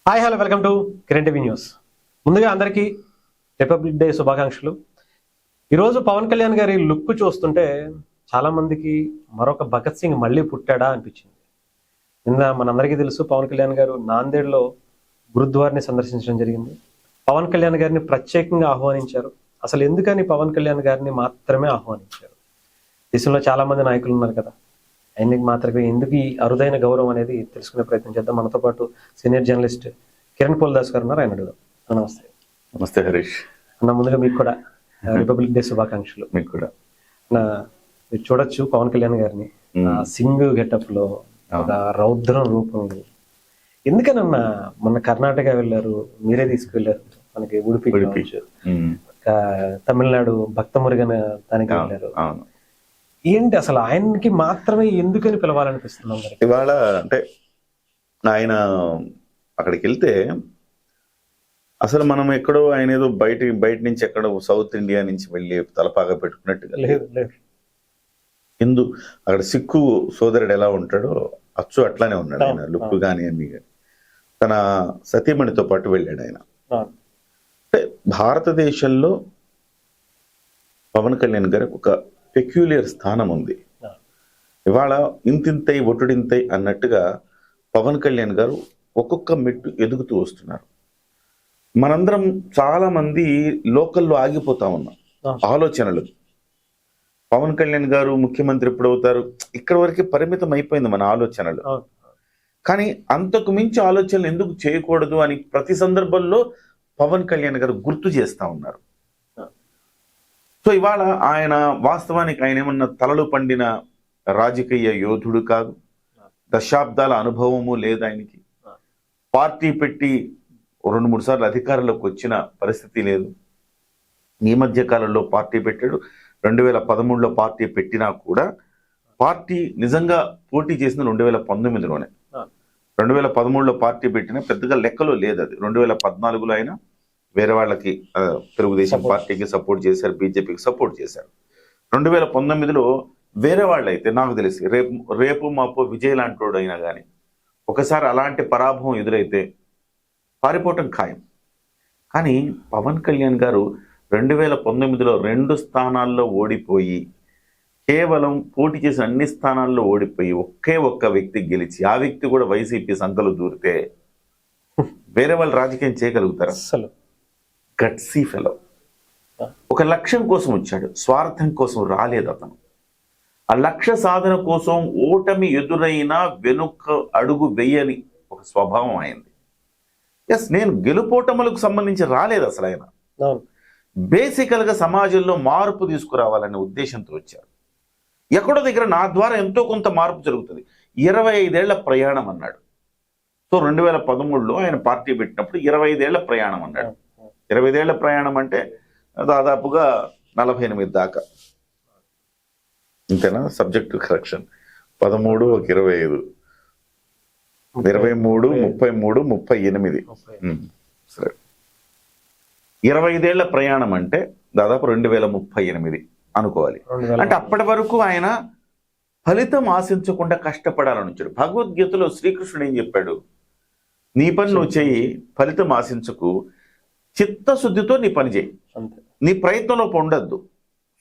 Hi hello welcome to Kiran TV news. ముందుగా అందరికీ republic day శుభాకాంక్షలు. ఈరోజు పవన్ కళ్యాణ్ గారి లుక్ చూస్తుంటే చాలా మందికి మరొక భగత్ సింగ్ మళ్ళీ పుట్టాడా అనిపించింది. నిన్న మనందరికీ తెలుసు పవన్ కళ్యాణ్ గారు నాందేడ్లో గురుద్వార్ని సందర్శించడం జరిగింది. పవన్ కళ్యాణ్ గారిని ప్రత్యేకంగా ఆహ్వానించారు. అసలు ఎందుకని పవన్ కళ్యాణ్ గారిని మాత్రమే ఆహ్వానించారు? దేశంలో చాలా మంది నాయకులు ఉన్నారు కదా, ఆయనకి మాత్రమే ఎందుకు ఈ అరుదైన గౌరవం అనేది తెలుసుకునే ప్రయత్నం చేద్దాం. మనతో పాటు సీనియర్ జర్నలిస్ట్ కిరణ్ పోల్దాస్ గారు ఉన్నారు, ఆయన అడుగుదాం. నమస్తే. నమస్తే హరీష్ అన్న, ముందుగా మీకు కూడా రిపబ్లిక్ డే శుభాకాంక్షలు. మీకు కూడా. మీరు చూడొచ్చు పవన్ కళ్యాణ్ గారిని సింగ్ గెటప్ లో, ఒక రౌద్రం రూపంలో. ఎందుకనన్నా మొన్న కర్ణాటక వెళ్ళారు, మీరే తీసుకువెళ్ళారు, మనకి ఉడిపి తమిళనాడు భక్త మురుగన్ దానికి వెళ్ళారు. ఏంటి అసలు ఆయనకి మాత్రమే ఎందుకని పిలవాలనిపిస్తున్నాం? ఇవాళ అంటే ఆయన అక్కడికి వెళ్తే అసలు మనం ఎక్కడో ఆయన ఏదో బయట నుంచి ఎక్కడో సౌత్ ఇండియా నుంచి వెళ్ళి తలపాగా పెట్టుకున్నట్టుగా లేదు. హిందూ అక్కడ సిక్కు సోదరుడు ఎలా ఉంటాడో అచ్చు అట్లానే ఉన్నాడు ఆయన, లుక్ కానీ అన్ని కానీ. తన సతీమణితో పాటు వెళ్ళాడు ఆయన. అంటే భారతదేశంలో పవన్ కళ్యాణ్ గారికి ఒక పెక్యులియర్ స్థానం ఉంది. ఇవాళ ఇంతింతై ఒటుడింతై అన్నట్టుగా పవన్ కళ్యాణ్ గారు ఒక్కొక్క మెట్టు ఎదుగుతూ వస్తున్నారు. మనందరం చాలా మంది లోకల్లో ఆగిపోతా ఉన్నాం ఆలోచనలు. పవన్ కళ్యాణ్ గారు ముఖ్యమంత్రి ఎప్పుడు అవుతారు, ఇక్కడ వరకే పరిమితం అయిపోయింది మన ఆలోచనలు. కానీ అంతకు మించి ఆలోచనలు ఎందుకు చేయకూడదు అని ప్రతి సందర్భంలో పవన్ కళ్యాణ్ గారు గుర్తు చేస్తా ఉన్నారు. సో ఇవాళ ఆయన వాస్తవానికి ఆయన ఏమన్నా తలలు పండిన రాజకీయ యోధుడు కాదు, దశాబ్దాల అనుభవము లేదు ఆయనకి. పార్టీ పెట్టి 2-3 సార్లు అధికారంలోకి వచ్చిన పరిస్థితి లేదు. ఈ మధ్య కాలంలో పార్టీ పెట్టాడు. 2013లో పార్టీ పెట్టినా కూడా పార్టీ నిజంగా పోటీ చేసిన 2019లోనే. 2013లో పార్టీ పెట్టినా పెద్దగా లెక్కలో లేదు అది. 2014లో అయినా వేరే వాళ్ళకి తెలుగుదేశం పార్టీకి సపోర్ట్ చేశారు, బీజేపీకి సపోర్ట్ చేశారు. 2019లో వేరే వాళ్ళు అయితే నాకు తెలిసి రేపు మాపో విజయ్ లాంటి అయినా కానీ ఒకసారి అలాంటి పరాభవం ఎదురైతే పారిపోవటం ఖాయం. కానీ పవన్ కళ్యాణ్ గారు 2019లో 2 స్థానాల్లో ఓడిపోయి, కేవలం పోటీ చేసిన అన్ని స్థానాల్లో ఓడిపోయి ఒకే ఒక్క వ్యక్తి గెలిచి, ఆ వ్యక్తి కూడా వైసీపీ సంఖలు దూరితే వేరే వాళ్ళు రాజకీయం చేయగలుగుతారు? అసలు గట్సీ ఫెలో. ఒక లక్ష్యం కోసం వచ్చాడు, స్వార్థం కోసం రాలేదు అతను. ఆ లక్ష్య సాధన కోసం ఓటమి ఎదురైనా వెనుక అడుగు వేయని ఒక స్వభావం అయింది. ఎస్, నేను గెలుపోటములకు సంబంధించి రాలేదు అసలు. ఆయన బేసికల్ గా సమాజంలో మార్పు తీసుకురావాలనే ఉద్దేశంతో వచ్చారు. ఎక్కడో దగ్గర నా ద్వారా ఎంతో కొంత మార్పు జరుగుతుంది. 25 ఏళ్ల ప్రయాణం అన్నాడు. సో 2013లో ఆయన పార్టీ పెట్టినప్పుడు 25 ఏళ్ల ప్రయాణం అన్నాడు. 25 ఏళ్ల ప్రయాణం అంటే దాదాపుగా 48 దాకా, ఇంతేనా? Subject correction. 13 ఒక 25, 23, 33, 38. సరే, 25 ఏళ్ల ప్రయాణం అంటే దాదాపు 2038 అనుకోవాలి. అంటే అప్పటి వరకు ఆయన ఫలితం ఆశించకుండా కష్టపడాలని వచ్చాడు. భగవద్గీతలో శ్రీకృష్ణుడు ఏం చెప్పాడు? నీ పని నువ్వు చెయ్యి, ఫలితం ఆశించకు, చిత్తశుద్ధితో నీ పని చేయి, నీ ప్రయత్నంలో ఉండద్దు.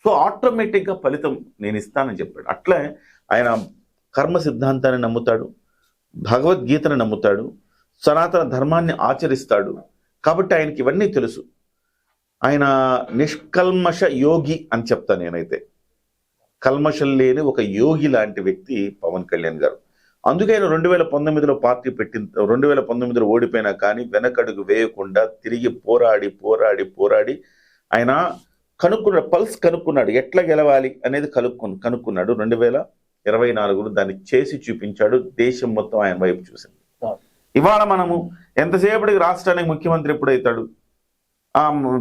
సో ఆటోమేటిక్గా ఫలితం నేను ఇస్తానని చెప్పాడు. అట్లే ఆయన కర్మ సిద్ధాంతాన్ని నమ్ముతాడు, భగవద్గీతను నమ్ముతాడు, సనాతన ధర్మాన్ని ఆచరిస్తాడు. కాబట్టి ఆయనకి ఇవన్నీ తెలుసు. ఆయన నిష్కల్మష యోగి అని చెప్తాను నేనైతే. కల్మషం లేని ఒక యోగి లాంటి వ్యక్తి పవన్ కళ్యాణ్ గారు. అందుకే ఆయన 2019లో పార్టీ 2019లో ఓడిపోయినా కానీ వెనకడుగు వేయకుండా తిరిగి పోరాడి ఆయన పల్స్ కనుక్కున్నాడు, ఎట్లా గెలవాలి అనేది కనుక్కున్నాడు. 2024లో దాన్ని చేసి చూపించాడు. దేశం మొత్తం ఆయన వైపు చూసింది. ఇవాళ మనము ఎంతసేపటికి రాష్ట్రానికి ముఖ్యమంత్రి ఎప్పుడైతాడు,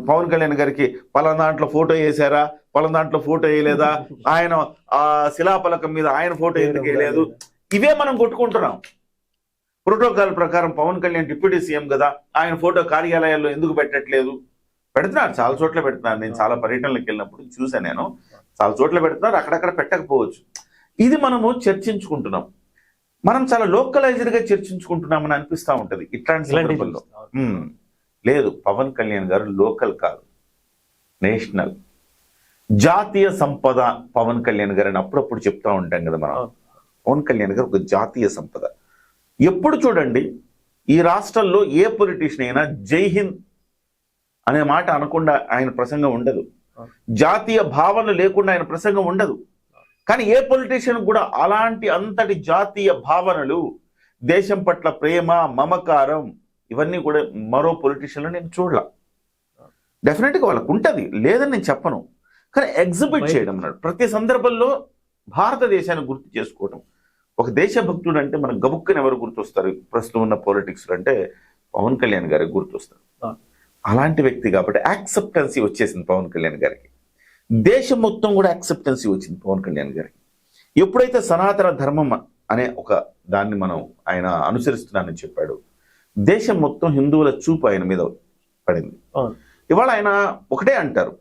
పవన్ కళ్యాణ్ గారికి పలానా దాంట్లో ఫోటో వేసారా, పలానా దాంట్లో ఫోటో వేయలేదా, ఆయన ఆ శిలాఫలకం మీద ఆయన ఫోటో ఎందుకు వేయలేదు, ఇవే మనం కొట్టుకుంటున్నాం. ప్రోటోకాల్ ప్రకారం పవన్ కళ్యాణ్ డిప్యూటీ సీఎం కదా, ఆయన ఫోటో కార్యాలయాల్లో ఎందుకు పెట్టట్లేదు? పెడుతున్నారు, చాలా చోట్ల పెడుతున్నారు. నేను చాలా పర్యటనలకు వెళ్ళినప్పుడు చూసాను, నేను చాలా చోట్ల పెడుతున్నారు, అక్కడక్కడ పెట్టకపోవచ్చు. ఇది మనము చర్చించుకుంటున్నాం. మనం చాలా లోకలైజ్డ్ గా చర్చించుకుంటున్నామని అనిపిస్తా ఉంటది ఇట్లాంటి సందర్భంలో. లేదు, పవన్ కళ్యాణ్ గారు లోకల్ కాదు, నేషనల్, జాతీయ సంపద పవన్ కళ్యాణ్ గారు అని అప్పుడప్పుడు చెప్తా ఉంటాం కదా మనం. పవన్ కళ్యాణ్ గారు ఒక జాతీయ సంపద. ఎప్పుడు చూడండి ఈ రాష్ట్రంలో ఏ పొలిటీషియన్ అయినా జై హింద్ అనే మాట అనకుండా ఆయన ప్రసంగం ఉండదు, జాతీయ భావన లేకుండా ఆయన ప్రసంగం ఉండదు. కానీ ఏ పొలిటీషియన్ కూడా అలాంటి అంతటి జాతీయ భావనలు, దేశం పట్ల ప్రేమ, మమకారం, ఇవన్నీ కూడా మరో పొలిటీషియన్లో నేను చూడలా. డెఫినెట్గా వాళ్ళకు ఉంటుంది, లేదని నేను చెప్పను, కానీ ఎగ్జిబిట్ చేయడం అన్నాడు ప్రతి సందర్భంలో భారతదేశాన్ని గుర్తు చేసుకోవడం. ఒక దేశభక్తుడు అంటే మనకు గబుక్కని ఎవరు గుర్తొస్తారు ప్రస్తుతం ఉన్న పొలిటిక్స్ అంటే? పవన్ కళ్యాణ్ గారికి గుర్తొస్తారు. అలాంటి వ్యక్తి కాబట్టి యాక్సెప్టెన్సీ వచ్చేసింది పవన్ కళ్యాణ్ గారికి. దేశం మొత్తం కూడా యాక్సెప్టెన్సీ వచ్చింది పవన్ కళ్యాణ్ గారికి. ఎప్పుడైతే సనాతన ధర్మం అనే ఒక దాన్ని మనం ఆయన అనుసరిస్తున్నానని చెప్పాడు, దేశం మొత్తం హిందువుల చూపు ఆయన మీద పడింది. ఇవాళ ఆయన ఒకటే అంటారు,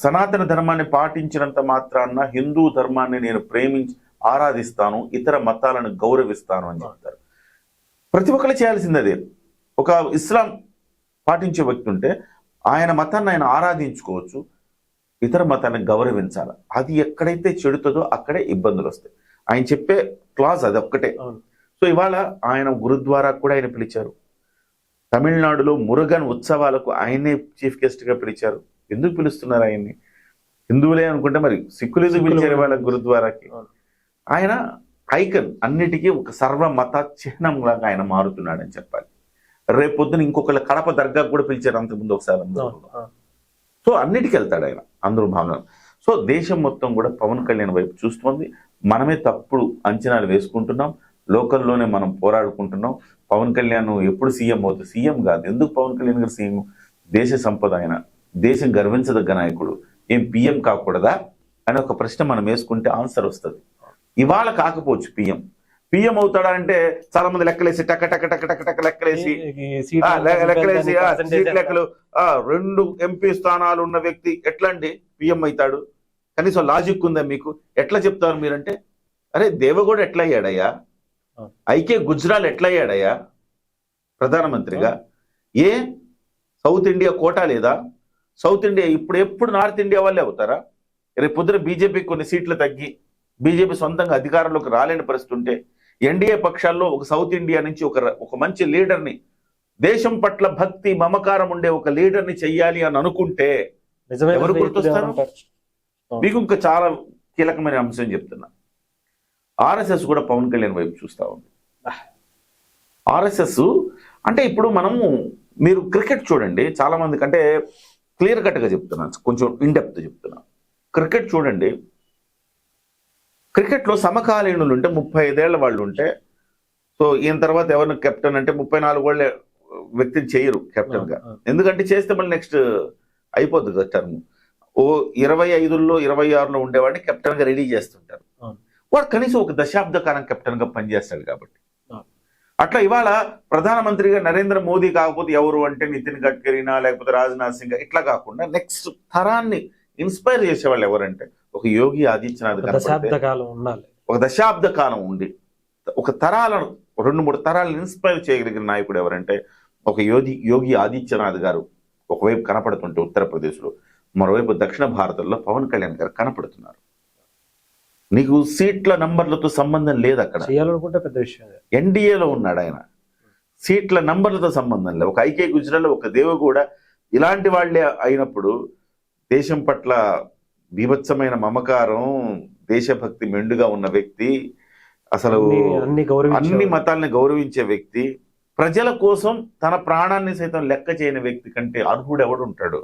సనాతన ధర్మాన్ని పాటించినంత మాత్రాన హిందూ ధర్మాన్ని నేను ప్రేమించి ఆరాధిస్తాను, ఇతర మతాలను గౌరవిస్తాను అని చెప్తారు. ప్రతి ఒక్కరు చేయాల్సింది అదే. ఒక ఇస్లాం పాటించే వ్యక్తి ఉంటే ఆయన మతాన్ని ఆయన ఆరాధించుకోవచ్చు, ఇతర మతాన్ని గౌరవించాలి. అది ఎక్కడైతే చెడుతుందో అక్కడే ఇబ్బందులు వస్తాయి. ఆయన చెప్పే క్లాజ్ అది ఒక్కటే. సో ఇవాళ ఆయన గురుద్వారా కూడా ఆయన పిలిచారు. తమిళనాడులో మురుగన్ ఉత్సవాలకు ఆయనే చీఫ్ గెస్ట్ గా పిలిచారు. ఎందుకు పిలుస్తున్నారు ఆయన్ని? హిందువులే అనుకుంటే మరి సిక్కులు ఎందుకు పిలిచారు వాళ్ళ గురుద్వారాకి? ఆయన ఐకన్, అన్నిటికీ ఒక సర్వమత చిహ్నం లాగా ఆయన మారుతున్నాడని చెప్పాలి. రేపొద్దున ఇంకొకళ్ళ కడప దర్గా కూడా పిలిచారు అంతకుముందు ఒకసారి. సో అన్నిటికీ వెళ్తాడు ఆయన, అందరూ భాగం. సో దేశం మొత్తం కూడా పవన్ కళ్యాణ్ వైపు చూస్తుంది. మనమే తప్పుడు అంచనాలు వేసుకుంటున్నాం, లోకల్లోనే మనం పోరాడుకుంటున్నాం. పవన్ కళ్యాణ్ ఎప్పుడు సీఎం అవుతుంది? సీఎం కాదు. ఎందుకు పవన్ కళ్యాణ్ గారు సీఎం? దేశ సంపద ఆయన, దేశం గర్వించదగ్గ నాయకుడు, ఏం పిఎం కాకూడదా అని ఒక ప్రశ్న మనం వేసుకుంటే ఆన్సర్ వస్తుంది. ఇవాళ కాకపోవచ్చు పిఎం అవుతాడా అంటే చాలా మంది లెక్కలేసి టక టక టక టక టక లెక్కలేసి సీట్ లెక్కలు 2 ఎంపీ స్థానాలు ఉన్న వ్యక్తి ఎట్లా అండి పిఎం అవుతాడు? కనీసం లాజిక్ ఉందా మీకు? ఎట్లా చెప్తారు మీరంటే, అరే దేవగౌడ ఎట్లా అయ్యాడయ్యా, ఐకే గుజరాల్ ఎట్లా అయ్యాడయ్యా ప్రధానమంత్రిగా? ఏ సౌత్ ఇండియా కోటా లేదా? సౌత్ ఇండియా ఎప్పుడు నార్త్ ఇండియా వాళ్ళే అవుతారా? రేపు పొద్దున బీజేపీకి కొన్ని సీట్లు తగ్గి బీజేపీ సొంతంగా అధికారంలోకి రాలేని పరిస్థితి ఉంటే ఎన్డీఏ పక్షాల్లో ఒక సౌత్ ఇండియా నుంచి ఒక మంచి లీడర్ని, దేశం పట్ల భక్తి మమకారం ఉండే ఒక లీడర్ని చెయ్యాలి అని అనుకుంటే ఎవరు గుర్తొస్తారు మీకు? ఇంకా చాలా కీలకమైన అంశం చెప్తున్నా. ఆర్ఎస్ఎస్ కూడా పవన్ కళ్యాణ్ వైపు చూస్తా ఉంది. ఆర్ఎస్ఎస్ అంటే ఇప్పుడు మీరు క్రికెట్ చూడండి, చాలా మందికి అంటే క్లియర్ కట్ గా చెప్తున్నాను, కొంచెం ఇన్డెప్త్ చెప్తున్నా. క్రికెట్ చూడండి, క్రికెట్లో సమకాలీనులు ఉంటే 35 ఏళ్ల వాళ్ళు ఉంటే, సో ఈయన తర్వాత ఎవరిని కెప్టెన్ అంటే 34 ఏళ్ళ వ్యక్తిని చేయరు కెప్టెన్ గా. ఎందుకంటే చేస్తే మళ్ళీ నెక్స్ట్ అయిపోద్ది కదా టర్మ్. 25లో 26లో ఉండేవాడిని కెప్టెన్ గా రెడీ చేస్తుంటారు. వాడు కనీసం ఒక దశాబ్ద కాలం కెప్టెన్ గా పనిచేస్తాడు కాబట్టి. అట్లా ఇవాళ ప్రధానమంత్రిగా నరేంద్ర మోదీ కాకపోతే ఎవరు అంటే నితిన్ గడ్కరీనా లేకపోతే రాజ్నాథ్ సింగ్, ఇట్లా కాకుండా నెక్స్ట్ తరాన్ని ఇన్స్పైర్ చేసేవాళ్ళు ఎవరంటే ఒక యోగి ఆదిత్యనాథ్ గారు. ఒక దశాబ్ద కాలం ఉండి ఒక 2-3 తరాలను ఇన్స్పైర్ చేయగలిగిన నాయకుడు ఎవరంటే ఒక యోగి ఆదిత్యనాథ్ గారు ఒకవైపు కనపడుతుంటే ఉత్తరప్రదేశ్లో, మరోవైపు దక్షిణ భారతంలో పవన్ కళ్యాణ్ గారు కనపడుతున్నారు. నీకు సీట్ల నంబర్లతో సంబంధం లేదు అక్కడ, పెద్ద విషయం. ఎన్డీఏలో ఉన్నాడు ఆయన, సీట్ల నంబర్లతో సంబంధం లేదు. ఒక ఐకే గుజరాల్, ఒక దేవగౌడ ఇలాంటి వాళ్లే అయినప్పుడు దేశం పట్ల బీభత్సమైన మమకారం, దేశభక్తి మెండుగా ఉన్న వ్యక్తి, అసలు అన్ని మతాలని గౌరవించే వ్యక్తి, ప్రజల కోసం తన ప్రాణాన్ని సైతం లెక్క చేయని వ్యక్తి కంటే అర్హుడు ఎవడు ఉంటాడు?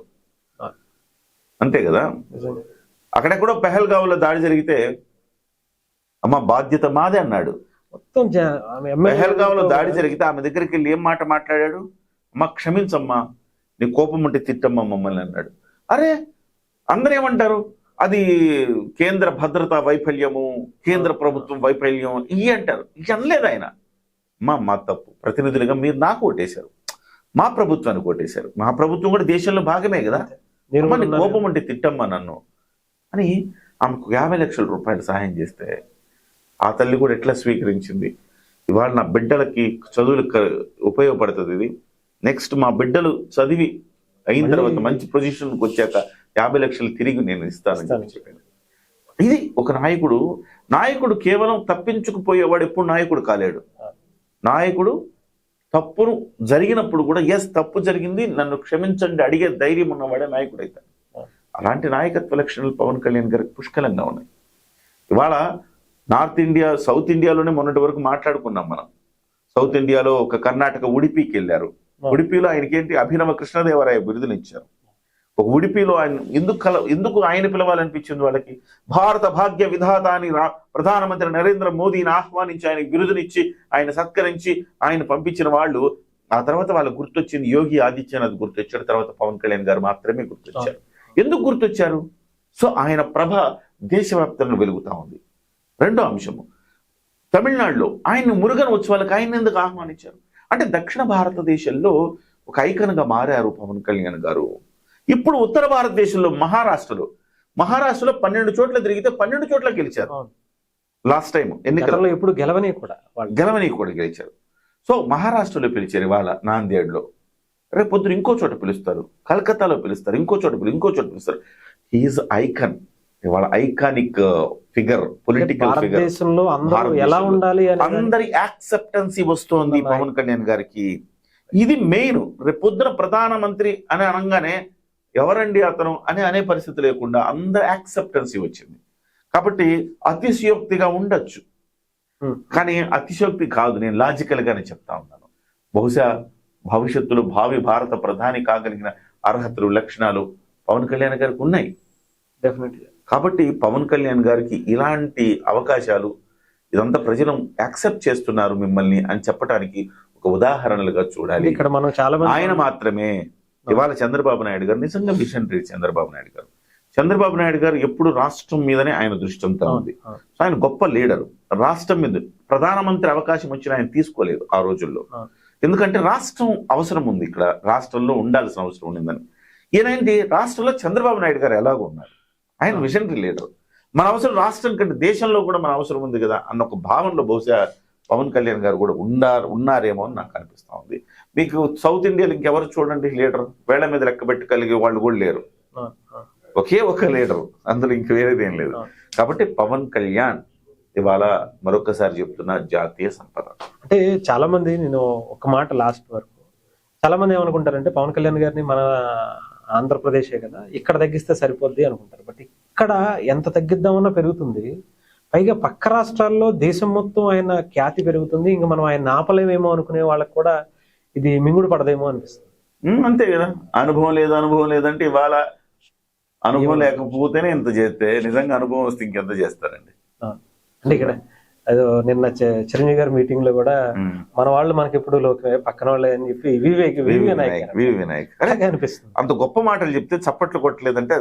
అంతే కదా. అక్కడెక్కడో పెహల్గావ్లో దాడి జరిగితే అమ్మ బాధ్యత మాదే అన్నాడు. పెహల్గావ్లో దాడి జరిగితే ఆమె దగ్గరికి వెళ్ళి ఏం మాట మాట్లాడాడు? అమ్మ క్షమించమ్మా, నీ కోపం ఉంటే తిట్టమ్మా మమ్మల్ని అన్నాడు. అరే అందరూ ఏమంటారు, అది కేంద్ర భద్రతా వైఫల్యము, కేంద్ర ప్రభుత్వం వైఫల్యం ఇవి అంటారు. ఇవి అనలేదు ఆయన. మా తప్పు, ప్రతినిధులుగా మీరు నాకు ఓటేశారు, మా ప్రభుత్వానికి ఓటేశారు, మా ప్రభుత్వం కూడా దేశంలో భాగమే కదా, కోపం ఉంటే తిట్టమ్మా నన్ను అని ఆమెకు 50 లక్షల రూపాయలు సహాయం చేస్తే ఆ తల్లి కూడా ఎట్లా స్వీకరించింది. ఇవాళ నా బిడ్డలకి చదువులకు ఉపయోగపడుతుంది ఇది. నెక్స్ట్ మా బిడ్డలు చదివి అయిన తర్వాత మంచి పొజిషన్కి వచ్చాక 50 లక్షలు తిరిగి నేను ఇస్తానని చెప్పాను. ఇది ఒక నాయకుడు కేవలం తప్పించుకుపోయేవాడు ఎప్పుడు నాయకుడు కాలేడు. నాయకుడు తప్పును జరిగినప్పుడు కూడా తప్పు జరిగింది, నన్ను క్షమించండి అడిగే ధైర్యం ఉన్నవాడే నాయకుడు అవుతాడు. అలాంటి నాయకత్వ లక్షణాలు పవన్ కళ్యాణ్ గారికి పుష్కలంగా ఉన్నాయి. ఇవాళ నార్త్ ఇండియా, సౌత్ ఇండియాలోనే మొన్నటి వరకు మాట్లాడుకున్నాం మనం. సౌత్ ఇండియాలో ఒక కర్ణాటక ఉడిపికి వెళ్ళారు. ఉడిపిలో ఆయనకేంటి అభినవ కృష్ణదేవరాయ బిరుదునిచ్చారు. ఒక ఉడిపిలో ఆయన ఎందుకు ఆయన పిలవాలనిపించింది వాళ్ళకి? భారత భాగ్య విధాత అని ప్రధానమంత్రి నరేంద్ర మోదీని ఆహ్వానించి ఆయనకు బిరుదునిచ్చి ఆయన సత్కరించి ఆయన పంపించిన వాళ్ళు, ఆ తర్వాత వాళ్ళకి గుర్తొచ్చింది యోగి ఆదిత్యనాథ్ గుర్తొచ్చాడు, తర్వాత పవన్ కళ్యాణ్ గారు మాత్రమే గుర్తొచ్చారు. ఎందుకు గుర్తొచ్చారు? సో ఆయన ప్రభ దేశవ్యాప్తంగా వెలుగుతా ఉంది. రెండో అంశము, తమిళనాడులో ఆయన మురుగన్ ఉత్సవాలకు ఆయన ఎందుకు ఆహ్వానించారు అంటే దక్షిణ భారతదేశంలో ఒక ఐకన్గా మారారు పవన్ కళ్యాణ్ గారు. ఇప్పుడు ఉత్తర భారతదేశంలో మహారాష్ట్రలో 12 చోట్ల తిరిగితే 12 చోట్ల గెలిచారు. లాస్ట్ టైం ఎన్నికల్లో ఎప్పుడు గెలవని కూడా గెలిచారు. సో మహారాష్ట్రలో పిలిచారు, ఇవాళ నాందేడ్లో, రేపు పొద్దున ఇంకో చోట పిలుస్తారు, కలకత్తాలో పిలుస్తారు, ఇంకో చోట పిలుస్తారు. హీఈస్ ఐకన్, ఇవాళ ఐకానిక్ ఫిగర్, పొలిటికల్ ఫిగర్. ఎలా ఉండాలి అందరి యాక్సెప్టెన్సీ వస్తోంది పవన్ కళ్యాణ్ గారికి. ఇది మెయిన్. రేపు పొద్దున ప్రధానమంత్రి అని అనగానే ఎవరండి అతను అనే పరిస్థితి లేకుండా అందరి యాక్సెప్టెన్సీ వచ్చింది. కాబట్టి అతిశయోక్తిగా ఉండొచ్చు, కానీ అతిశయోక్తి కాదు. నేను లాజికల్ గానే చెప్తా ఉన్నాను. బహుశా భవిష్యత్తులో భావి భారత ప్రధాని కాగలిగిన అర్హతలు, లక్షణాలు పవన్ కళ్యాణ్ గారికి ఉన్నాయి డెఫినెట్గా. కాబట్టి పవన్ కళ్యాణ్ గారికి ఇలాంటి అవకాశాలు, ఇదంతా ప్రజలు యాక్సెప్ట్ చేస్తున్నారు మిమ్మల్ని అని చెప్పడానికి ఒక ఉదాహరణలుగా చూడాలి. ఇక్కడ మనం చాలా ఆయన మాత్రమే. ఇవాళ చంద్రబాబు నాయుడు గారు నిజంగా విజనరీ. చంద్రబాబు నాయుడు గారు ఎప్పుడు రాష్ట్రం మీదనే ఆయన దృష్టి అంతా ఉంది. ఆయన గొప్ప లీడరు. రాష్ట్రం మీద ప్రధానమంత్రి అవకాశం వచ్చిన ఆయన తీసుకోలేదు ఆ రోజుల్లో. ఎందుకంటే రాష్ట్రం అవసరం ఉంది, ఇక్కడ రాష్ట్రంలో ఉండాల్సిన అవసరం ఉండిందని. ఈయనంటే రాష్ట్రంలో చంద్రబాబు నాయుడు గారు ఎలాగో ఉన్నారు, ఆయన విజనరీ లీడర్. మన అవసరం రాష్ట్రం కంటే దేశంలో కూడా మన అవసరం ఉంది కదా అన్న ఒక భావనలో బహుశా పవన్ కళ్యాణ్ గారు కూడా ఉన్నారేమో అని నాకు అనిపిస్తా ఉంది. మీకు సౌత్ ఇండియాలో ఇంకెవరు చూడండి లీడర్, వేళ్ల మీద లెక్క పెట్టగలిగే వాళ్ళు కూడా లేరు. ఒకే ఒక లీడర్, అందులో ఇంక వేరేది ఏం లేదు. కాబట్టి పవన్ కళ్యాణ్ ఇవాళ మరొకసారి చెప్తున్నా జాతీయ సంపద. అంటే చాలా మంది, నేను ఒక మాట లాస్ట్ వరకు, చాలా మంది ఏమనుకుంటారంటే పవన్ కళ్యాణ్ గారిని మన ఆంధ్రప్రదేశే కదా, ఇక్కడ తగ్గిస్తే సరిపోద్ది అనుకుంటారు. బట్ ఇక్కడ ఎంత తగ్గిద్దామన్నా పెరుగుతుంది. పైగా పక్క రాష్ట్రాల్లో దేశం మొత్తం ఆయన ఖ్యాతి పెరుగుతుంది. ఇంకా మనం ఆయన ఆపలేమేమో అనుకునే వాళ్ళకి కూడా ఇది మింగుడు పడదేమో అనిపిస్తుంది. అంతే కదా. అనుభవం లేదంటే ఇవాళ అనుభవం లేకపోతేనే ఇంత చేస్తే, నిజంగా అనుభవం వస్తే ఇంకెంత చేస్తారండి. అంటే ఇక్కడ అదో నిన్న చిరంజీవి గారి మీటింగ్ లో కూడా మన వాళ్ళు మనకి ఎప్పుడు లోకమే, పక్కన వాళ్ళే అని చెప్పి వినాయక్ అనిపిస్తుంది. అంత గొప్ప మాటలు చెప్తే చప్పట్లు కొట్టలేదంటే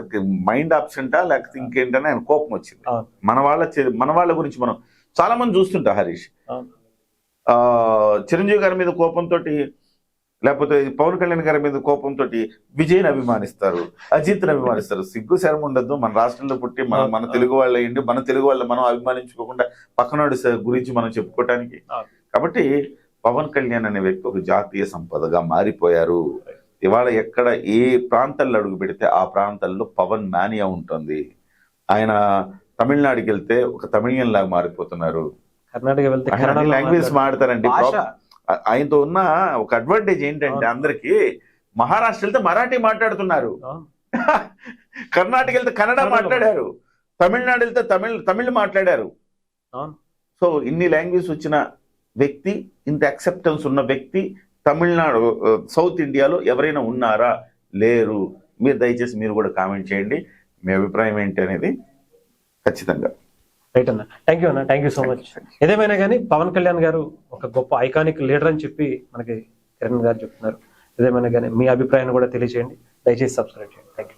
మైండ్ ఆబ్సెంటా లేకపోతే ఇంకేంటనే ఆయన కోపం వచ్చింది. మన వాళ్ళ గురించి మనం చాలా మంది చూస్తుంటా. హరీష్ చిరంజీవి గారి మీద కోపంతో, లేకపోతే పవన్ కళ్యాణ్ గారి మీద కోపంతో విజయ్ని అభిమానిస్తారు, అజిత్ని అభిమానిస్తారు. సిగ్గు శరం ఉండద్దు. మన రాష్ట్రంలో పుట్టి మన తెలుగు వాళ్ళు అయ్యింది, మన తెలుగు వాళ్ళు మనం అభిమానించుకోకుండా పక్కనాడు గురించి మనం చెప్పుకోవటానికి. కాబట్టి పవన్ కళ్యాణ్ అనే వ్యక్తి ఒక జాతీయ సంపదగా మారిపోయారు. ఇవాళ ఎక్కడ ఏ ప్రాంతాల్లో అడుగు పెడితే ఆ ప్రాంతాల్లో పవన్ మానియా ఉంటుంది. ఆయన తమిళనాడుకి వెళ్తే ఒక తమిళియన్ లాగా మారిపోతున్నారు, కర్ణాటక వెళ్తే లాంగ్వేజ్ మాడతారండి. ఆయనతో ఉన్న ఒక అడ్వాంటేజ్ ఏంటంటే అందరికి, మహారాష్ట్ర వెళ్తే మరాఠీ మాట్లాడుతున్నారు, కర్ణాటక వెళ్తే కన్నడ మాట్లాడారు, తమిళనాడు వెళ్తే తమిళ్ మాట్లాడారు. సో ఇన్ని లాంగ్వేజ్ వచ్చిన వ్యక్తి, ఇంత యాక్సెప్టెన్స్ ఉన్న వ్యక్తి తమిళనాడు, సౌత్ ఇండియాలో ఎవరైనా ఉన్నారా? లేరు. మీరు దయచేసి మీరు కూడా కామెంట్ చేయండి, మీ అభిప్రాయం ఏంటి అనేది ఖచ్చితంగా. రైట్ అన్న, థ్యాంక్ యూ అన్న, థ్యాంక్ యూ సో మచ్. ఏదేమైనా కానీ పవన్ కళ్యాణ్ గారు ఒక గొప్ప ఐకానిక్ లీడర్ అని చెప్పి మనకి కిరణ్ గారు చెప్తున్నారు. ఏదేమైనా కానీ మీ అభిప్రాయాన్ని కూడా తెలియజేయండి, దయచేసి సబ్స్క్రైబ్ చేయండి. Thank you.